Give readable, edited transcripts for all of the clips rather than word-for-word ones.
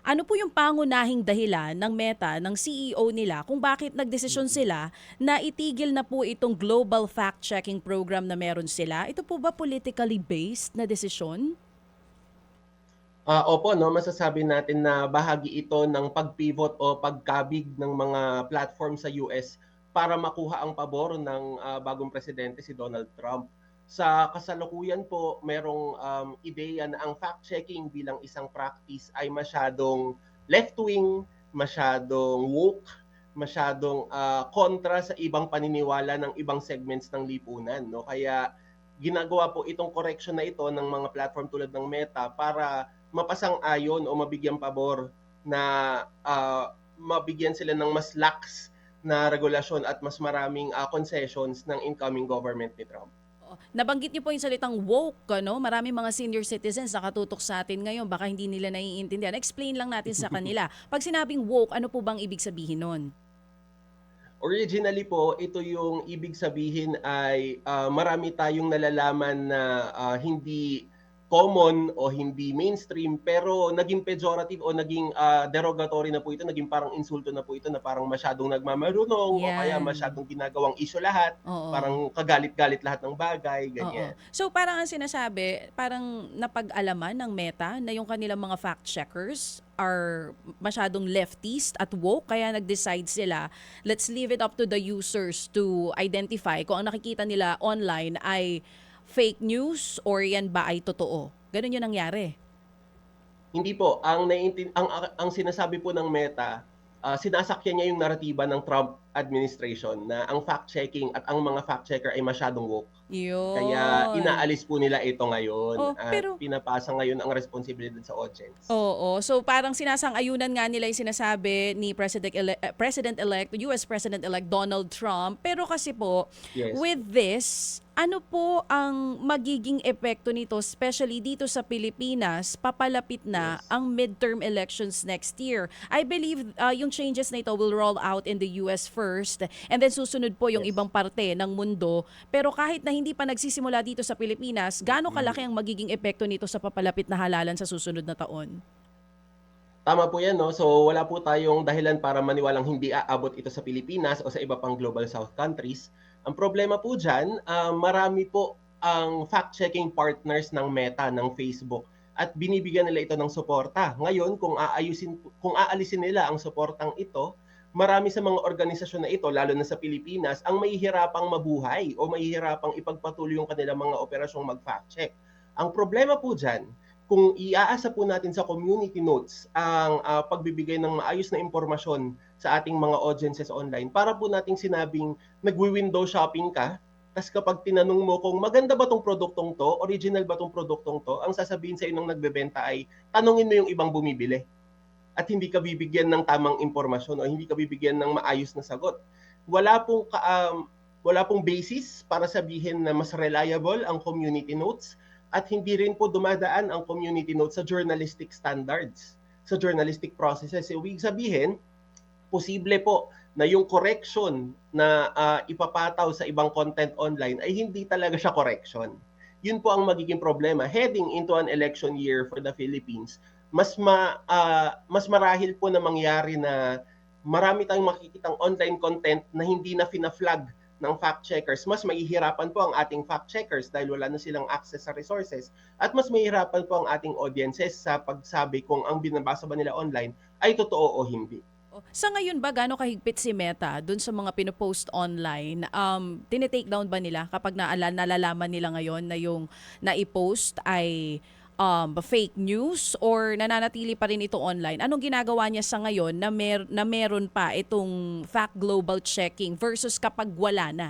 Ano po yung pangunahing dahilan ng Meta, ng CEO nila kung bakit nagdesisyon Mm. sila na itigil na po itong global fact-checking program na meron sila? Ito po ba politically based na desisyon? Opo 'no, masasabi natin na bahagi ito ng pag-pivot o pagkabig ng mga platform sa US para makuha ang pabor ng, bagong presidente si Donald Trump. Sa kasalukuyan po merong, ideya na ang fact-checking bilang isang practice ay masyadong left-wing, masyadong woke, masyadong, kontra sa ibang paniniwala ng ibang segments ng lipunan 'no. Kaya ginagawa po itong correction na ito ng mga platform tulad ng Meta para mapasang-ayon o mabigyang pabor na, mabigyan sila ng mas lax na regulasyon at mas maraming, concessions ng incoming government ni Trump. Oo. Nabanggit niyo po yung salitang woke, ano? Maraming mga senior citizens nakatutok sa atin ngayon, baka hindi nila naiintindihan. Explain lang natin sa kanila. Pag sinabing woke, ano po bang ibig sabihin nun? Originally po, ito yung ibig sabihin ay, marami tayong nalalaman na, hindi common o hindi mainstream pero naging pejorative o naging, derogatory na po ito, naging parang insulto na po ito na parang masyadong nagmamarunong o kaya Yan. masyadong ginagawang issue lahat, Oo. parang kagalit-galit lahat ng bagay, Oo. ganyan. So parang ang sinasabi, parang napag-alaman ng Meta na yung kanilang mga fact checkers are masyadong leftist at woke kaya nag-decide sila, let's leave it up to the users to identify kung ang nakikita nila online ay fake news or yan ba ay totoo. Ganun yung nangyari. Hindi po, ang sinasabi po ng Meta, sinasakyan niya yung naratiba ng Trump administration na ang fact checking at ang mga fact checker ay masyadong woke. Kaya Yun. inaalis po nila ito ngayon Oh, at pero pinapasa ngayon ang responsibilidad sa audience. oo. So parang sinasang-ayunan nga nila yung sinasabi ni President-elect, US President-elect Donald Trump. Pero kasi po, Yes. with this, ano po ang magiging epekto nito, especially dito sa Pilipinas, papalapit na Yes. ang midterm elections next year. I believe yung changes na ito will roll out in the US first and then susunod po yung Yes. ibang parte ng mundo. Pero kahit na hindi pa nagsisimula dito sa Pilipinas, gaano kalaki Mm. ang magiging epekto nito sa papalapit na halalan sa susunod na taon? Tama po 'yan 'no. So, wala po tayong dahilan para maniwalang hindi aabot ito sa Pilipinas o sa iba pang Global South countries. Ang problema po diyan, marami po ang fact-checking partners ng Meta, ng Facebook at binibigyan nila ito ng suporta. Ngayon kung aalisin nila ang suportang ito, marami sa mga organisasyon na ito, lalo na sa Pilipinas, ang mahihirapang mabuhay o mahihirapang ipagpatuloy yung kanilang mga operasyong mag-fact check. Ang problema po diyan, kung iaasa po natin sa community notes ang, pagbibigay ng maayos na impormasyon sa ating mga audiences online, para po nating sinabing nagwi-window shopping ka, ta's kapag tinanong mo kung maganda ba 'tong produktong 'to, original ba 'tong produktong 'to, ang sasabihin sa'yo ng nagbebenta ay tanungin mo yung ibang bumibili at hindi ka bibigyan ng tamang impormasyon o hindi ka bibigyan ng maayos na sagot. Wala pong wala pong basis para sabihin na mas reliable ang community notes at hindi rin po dumadaan ang community notes sa journalistic standards, sa journalistic processes. Ibig sabihin, posible po na yung correction na ipapataw sa ibang content online ay hindi talaga siya correction. Yun po ang magiging problema heading into an election year for the Philippines. Mas marahil po na mangyari na marami tayong makikitang online content na hindi na fina-flag ng fact checkers. Mas mahihirapan po ang ating fact checkers dahil wala na silang access sa resources at mas mahihirapan po ang ating audiences sa pagsabi kung ang binabasa ba nila online ay totoo o hindi. Oh, sa ngayon ba gaano kahigpit si Meta dun sa mga pino-post online? Tine-take down ba nila kapag nalalaman nila ngayon na yung nai-post ay fake news or nananatili pa rin ito online? Anong ginagawa niya sa ngayon na, na meron pa itong fact global checking versus kapag wala na?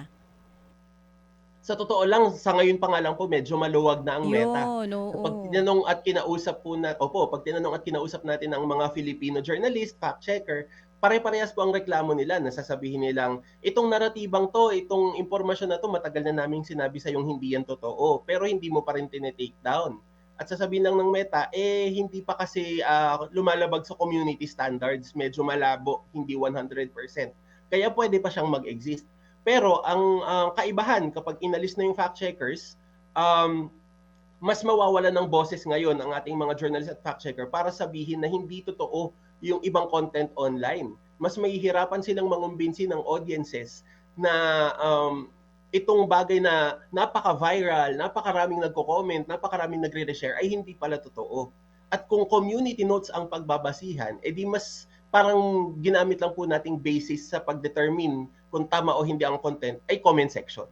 Sa totoo lang, sa ngayon pa nga lang po medyo maluwag na ang Meta. Yun, Kapag oo. tinanong at kinausap po na opo, 'pag tinanong at kinausap natin ang mga Filipino journalist, fact checker, pare-parehas po ang reklamo nila na sasabihin nilang, "Itong naratibang 'to, itong impormasyon na 'to matagal na naming sinabi sa'yong hindi yan totoo, pero hindi mo pa rin tine-take down." At sasabihin lang ng Meta, hindi pa kasi, lumalabag sa community standards, medyo malabo, hindi 100%. Kaya puwede pa siyang mag-exist. Pero ang, kaibahan kapag inalis na yung fact checkers, um, mas mawawalan ng boses ngayon ang ating mga journalist at fact checker para sabihin na hindi totoo yung ibang content online. Mas mahihirapan silang mangumbinsi ng audiences na itong bagay na napaka-viral, napakaraming nagko-comment, napakaraming nagre-reshare ay hindi pala totoo. At kung community notes ang pagbabasihan, edi mas parang ginamit lang po nating basis sa pag-determine kung tama o hindi ang content ay comment section.